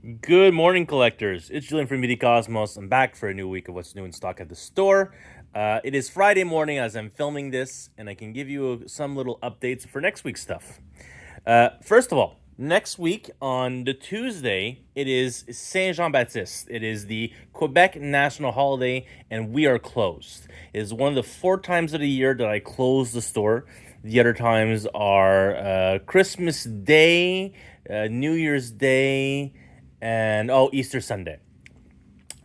Good morning, collectors. It's Julian from Midi Cosmos. I'm back for a new week of what's new in stock at the store. It is Friday morning as I'm filming this, and I can give you some little updates for next week's stuff. First of all, next week on the Tuesday, it is Saint Jean Baptiste. It is the Quebec national holiday, and we are closed. It is one of the 4 times of the year that I close the store. The other times are Christmas Day, New Year's Day, and Easter Sunday.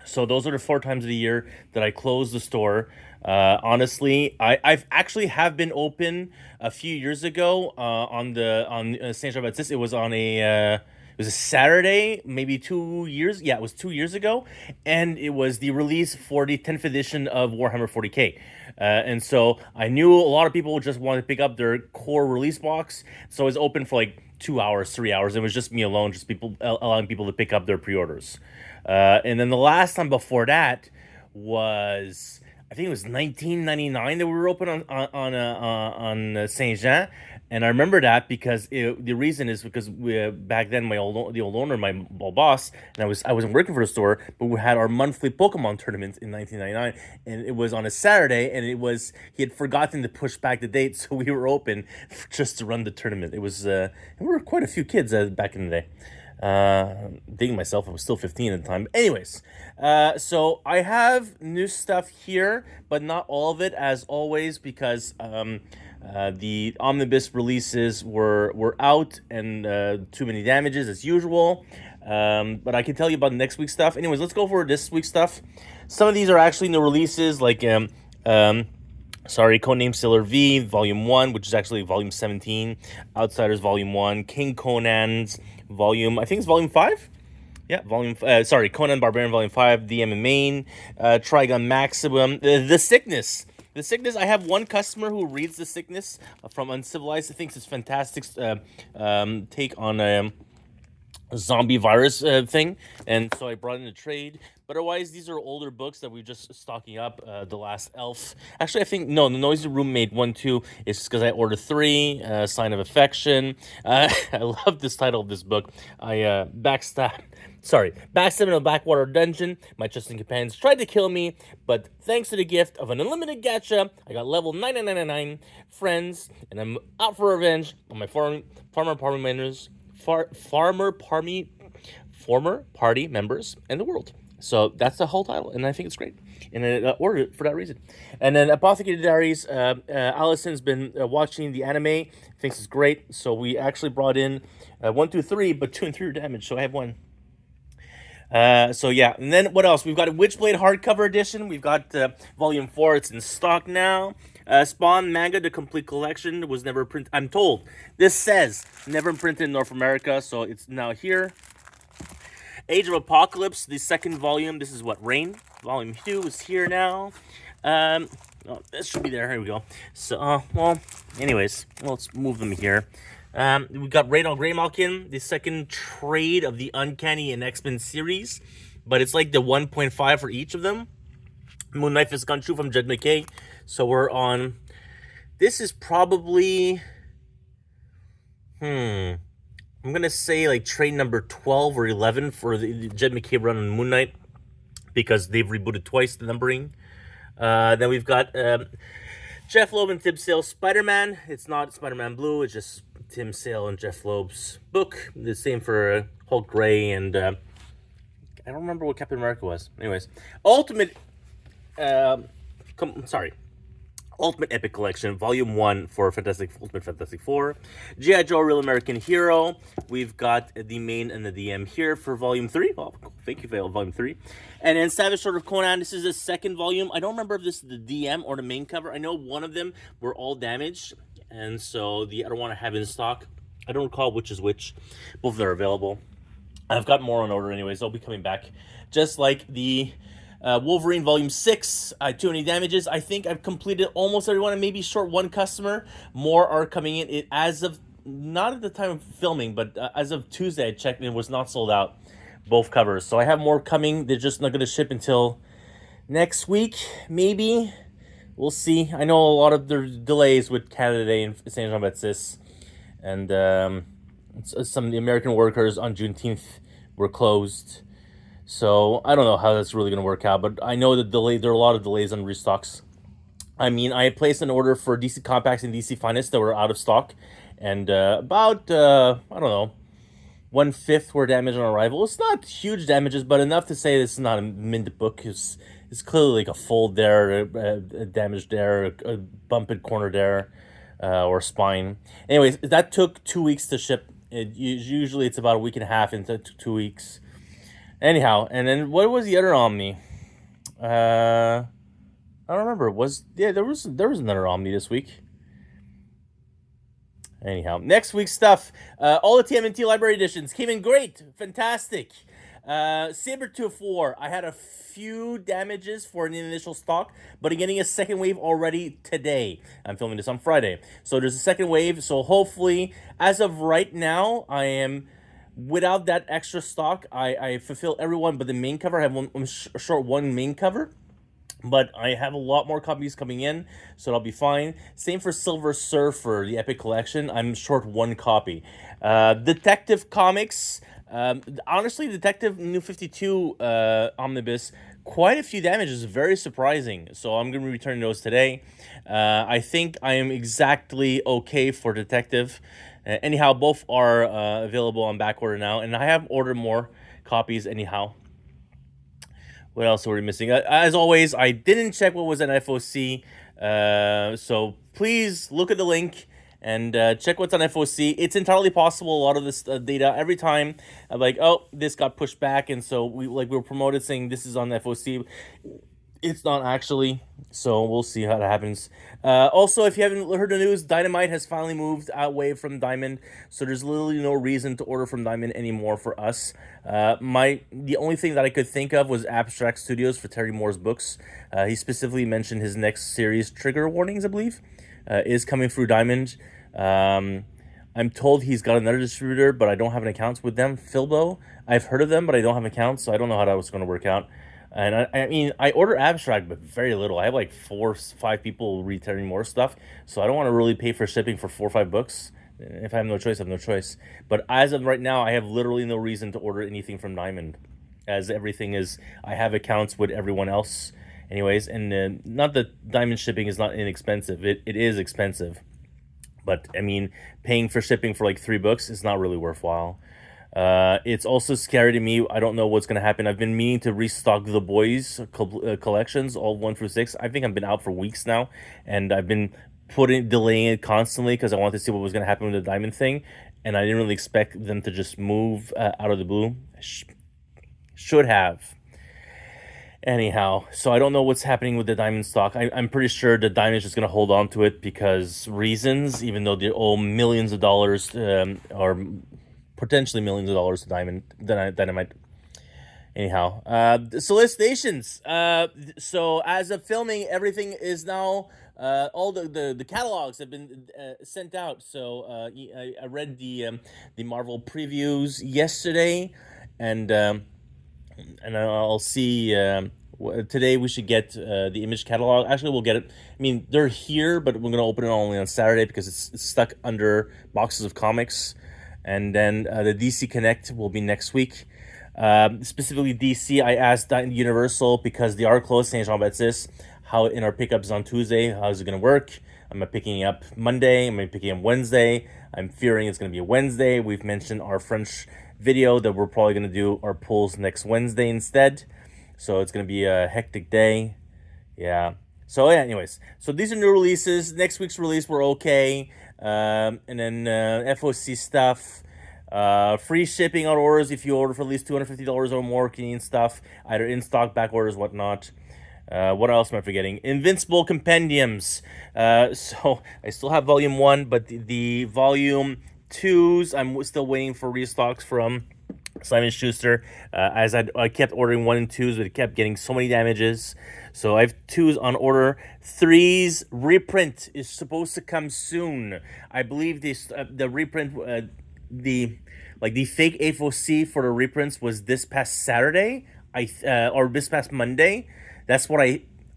So those are the 4 times of the year that I close the store. Honestly, I've actually have been open a few years ago on Saint Jean Baptiste. It was on it was a Saturday, maybe 2 years. Yeah, it was 2 years ago, and it was the release for the 10th edition of Warhammer 40k. And so I knew a lot of people just wanted to pick up their core release box, so it was open for like 2 hours, 3 hours. It was just me alone, just people allowing people to pick up their pre-orders. And then the last time before that was, I think it was 1999 that we were open on Saint Jean, and I remember that because the reason is because back then the old owner, my old boss, and I wasn't working for the store, but we had our monthly Pokemon tournament in 1999, and it was on a Saturday, and he had forgotten to push back the date, so we were open just to run the tournament. It was we were quite a few kids back in the day. Dating myself, I was still 15 at the time. Anyways, so I have new stuff here, but not all of it, as always, because the omnibus releases were out and too many damages as usual. But I can tell you about next week's stuff. Anyways, let's go for this week's stuff. Some of these are actually new releases, like Codename Sailor V, Volume 1, which is actually Volume 17. Outsiders, Volume 1. King Conan's Volume, I think it's Volume 5? Yeah, Conan Barbarian, Volume 5. DM and Main. Trigun Maximum. The Sickness. The Sickness, I have one customer who reads The Sickness from Uncivilized. I think it's fantastic take on a zombie virus thing, and so I brought in a trade. But otherwise, these are older books that we're just stocking up. The Last Elf. Actually, I think no, the Noisy Roommate 1, 2 is just because I ordered 3. Sign of Affection. I love this title of this book. Backstabbing in a Blackwater dungeon. My trusting companions tried to kill me, but thanks to the gift of an unlimited gacha, I got level 9999 friends, and I'm out for revenge on my former party members and the world. So that's the whole title, and I think it's great. And I ordered it for that reason. And then Apothecary Diaries, Allison's been watching the anime, thinks it's great. So we actually brought in 1, 2, 3, but 2 and 3 are damaged, so I have 1. So yeah, and then what else? We've got a Witchblade hardcover edition. We've got Volume 4. It's in stock now. Spawn Manga, the complete collection, was never printed. I'm told this says never printed in North America, so it's now here. Age of Apocalypse, the second volume. This is what, Reign? Volume 2 is here now. This should be there. Here we go. So, anyways, let's move them here. We got Raid on Greymalkin, the second trade of the Uncanny and X-Men series, but it's like the 1.5 for each of them. Moon Knight is Gunchu from Jed McKay. So we're on. This is probably. I'm gonna say like trade number 12 or 11 for the Jed McKay run on Moon Knight, because they've rebooted twice the numbering. Then we've got Jeff Loeb and Tim Sale's Spider-Man. It's not Spider-Man Blue. It's just Tim Sale and Jeff Loeb's book. The same for Hulk Gray and I don't remember what Captain America was. Anyways, Ultimate Epic Collection, Volume 1 for Ultimate Fantastic Four. G.I. Joe Real American Hero. We've got the main and the DM here for Volume 3. Oh, thank you for Volume 3. And then Savage Sword of Conan. This is the second volume. I don't remember if this is the DM or the main cover. I know one of them were all damaged, and so the other one I have in stock. I don't recall which is which. Both of them are available. I've got more on order anyways. They'll be coming back. Just like the Wolverine Volume 6, too many damages. I think I've completed almost everyone, and maybe short one customer. More are coming in. It, as of, not at the time of filming, but as of Tuesday, I checked, and it was not sold out, both covers. So I have more coming. They're just not going to ship until next week, maybe. We'll see. I know a lot of the delays with Canada Day and Saint Jean Baptiste, and some of the American workers on Juneteenth were closed. So I don't know how that's really going to work out, but I know that there are a lot of delays on restocks. I mean, I placed an order for DC Compacts and DC Finest that were out of stock, and about I don't know, 1/5 were damaged on arrival. It's not huge damages, but enough to say this is not a mint book. It's clearly like a fold there, a damage there, a bumped corner there, or spine. Anyways, that took 2 weeks to ship. Usually it's about a week and a half into 2 weeks. Anyhow, and then what was the other Omni? I don't remember. There was another Omni this week. Anyhow, next week's stuff. All the TMNT library editions came in great, fantastic. Sabertooth War. I had a few damages for an initial stock, but I'm getting a second wave already today. I'm filming this on Friday, so there's a second wave. So hopefully, as of right now, I am without that extra stock. I fulfill everyone, but the main cover. I have one short one main cover. But I have a lot more copies coming in, so I'll be fine. Same for Silver Surfer, the Epic Collection. I'm short one copy. Detective Comics. Honestly, Detective New 52 Omnibus, quite a few damages. Very surprising. So I'm going to be returning those today. I think I am exactly okay for Detective. Anyhow, both are available on back order now, and I have ordered more copies anyhow. What else are we missing? As always, I didn't check what was an FOC, so please look at the link and check what's on FOC. It's entirely possible a lot of this data, every time I'm like, oh, this got pushed back, and so we were promoted saying this is on FOC. It's not actually, so we'll see how that happens. Also, if you haven't heard the news, Dynamite has finally moved away from Diamond, so there's literally no reason to order from Diamond anymore for us. The only thing that I could think of was Abstract Studios for Terry Moore's books. He specifically mentioned his next series, Trigger Warnings, I believe, is coming through Diamond. I'm told he's got another distributor, but I don't have an account with them, Filbo. I've heard of them, but I don't have accounts, so I don't know how that was going to work out. And I mean, I order Abstract, but very little. I have like 4 or 5 people returning more stuff, so I don't want to really pay for shipping for 4 or 5 books. If I have no choice, I have no choice. But as of right now, I have literally no reason to order anything from Diamond, as everything is, I have accounts with everyone else anyways. And not that Diamond shipping is not inexpensive. It is expensive. But, I mean, paying for shipping for like 3 books is not really worthwhile. It's also scary to me. I don't know what's going to happen. I've been meaning to restock the boys collections, all 1 through 6. I think I've been out for weeks now, and I've been delaying it constantly because I wanted to see what was going to happen with the Diamond thing, and I didn't really expect them to just move out of the blue. Should have. Anyhow, so I don't know what's happening with the Diamond stock. I'm pretty sure the Diamond is just going to hold on to it because reasons, even though they owe millions of dollars, or potentially millions of dollars to Dynamite. Anyhow, solicitations. So as of filming, everything is now, all the catalogs have been sent out. So I read the Marvel previews yesterday, and I'll see. Today we should get the Image catalog. Actually, we'll get it. I mean, they're here, but we're gonna open it only on Saturday because it's stuck under boxes of comics. And then the DC Connect will be next week. Specifically DC, I asked Universal, because they are closed, St. Jean-Baptiste, how in our pickups on Tuesday, how is it going to work? Am I picking up Monday? Am I picking up Wednesday? I'm fearing it's going to be a Wednesday. We've mentioned our French video that we're probably going to do our pulls next Wednesday instead. So it's going to be a hectic day. Yeah. So yeah, anyways. So these are new releases. Next week's release were okay. And then FOC stuff. Free shipping on orders if you order for at least $250 or more Canadian stuff, either in stock, back orders, whatnot. What else am I forgetting? Invincible Compendiums. So I still have volume 1, but the volume 2s, I'm still waiting for restocks from Simon Schuster. As I kept ordering 1 and 2s, but it kept getting so many damages. So I have 2s on order. 3s reprint is supposed to come soon. I believe this the reprint, the fake FOC for the reprints was this past Saturday, or this past Monday. That's what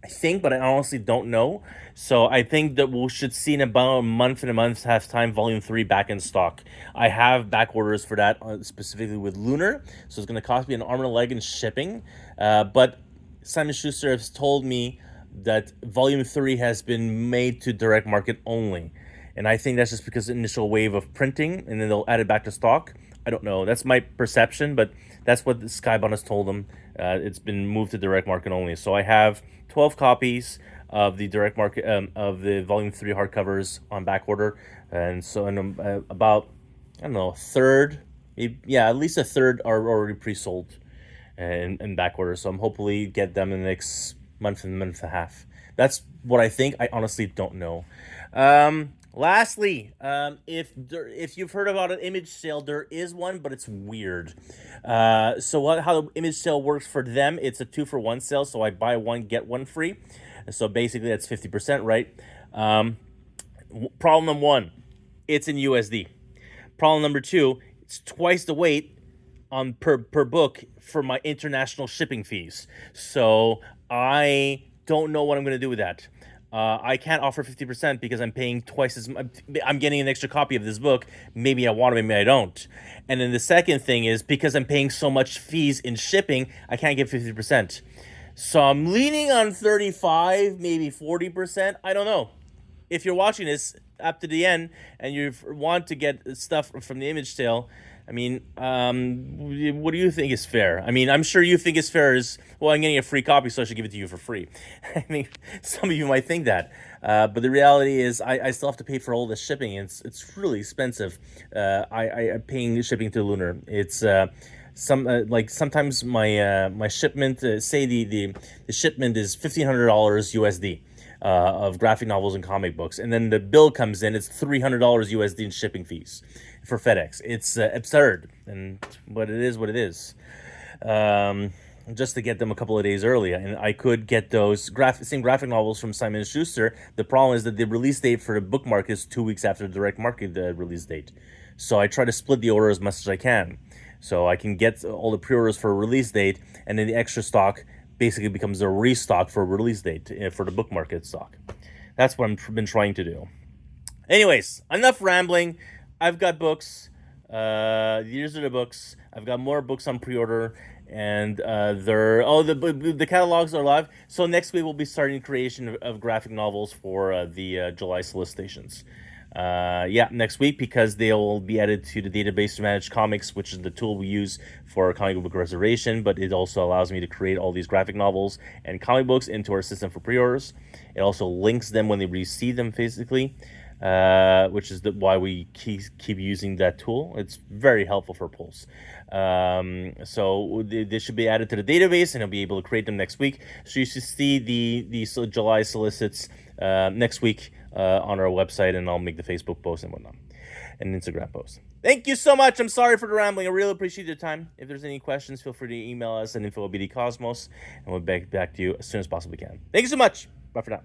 I think, but I honestly don't know. So I think that we should see in about a month and a month's half time Volume 3 back in stock. I have back orders for that, specifically with Lunar. So it's going to cost me an arm and a leg in shipping. But Simon Schuster has told me that Volume 3 has been made to direct market only. And I think that's just because the initial wave of printing, and then they'll add it back to stock. I don't know. That's my perception, but that's what the Skybound has told them. It's been moved to direct market only. So I have 12 copies of the direct market of the Volume 3 hardcovers on back order. And so about, I don't know, a third, yeah, at least a third are already pre-sold in back order. So I'm hopefully get them in the next month and month and a half. That's what I think. I honestly don't know. Lastly, if you've heard about an image sale, there is one, but it's weird. So how the image sale works for them, it's a 2-for-1 sale. So I buy one, get one free. So basically that's 50%, right? Problem number one, it's in USD. Problem number two, it's twice the weight on per book for my international shipping fees. So I don't know what I'm going to do with that. I can't offer 50% because I'm paying twice as much. I'm getting an extra copy of this book. Maybe I want it, maybe I don't. And then the second thing is because I'm paying so much fees in shipping, I can't get 50%. So I'm leaning on 35, maybe 40%. I don't know. If you're watching this up to the end and you want to get stuff from the image sale, I mean, what do you think is fair? I mean, I'm sure you think it's fair is, well, I'm getting a free copy, so I should give it to you for free. I mean, some of you might think that. But the reality is I still have to pay for all the shipping. It's really expensive. I'm paying shipping to Lunar. It's like sometimes my shipment, say the shipment is $1,500 USD. Of graphic novels and comic books, and then the bill comes in, it's $300 USD in shipping fees for FedEx. It's absurd, but it is what it is. Just to get them a couple of days early, and I could get those same graphic novels from Simon & Schuster. The problem is that the release date for the book market is 2 weeks after the direct market release date. So I try to split the order as much as I can, so I can get all the pre-orders for a release date, and then the extra stock basically becomes a restock for a release date for the book market stock. That's what I've been trying to do. Anyways, enough rambling. I've got books. These are the books. I've got more books on pre-order, and the catalogs are live. So next week we'll be starting creation of graphic novels for the July solicitations. Next week, because they'll be added to the database to manage comics, which is the tool we use for comic book reservation, but it also allows me to create all these graphic novels and comic books into our system for pre-orders. It also links them when they receive them physically, which is why we keep using that tool. It's very helpful for polls. So they should be added to the database, and I'll be able to create them next week. So you should see the July solicits next week on our website, and I'll make the Facebook post and whatnot, and Instagram post. Thank you so much. I'm sorry for the rambling. I really appreciate your time. If there's any questions, feel free to email us at info@bdcosmos, and we'll be back to you as soon as possibly can. Thank you so much. Bye for now.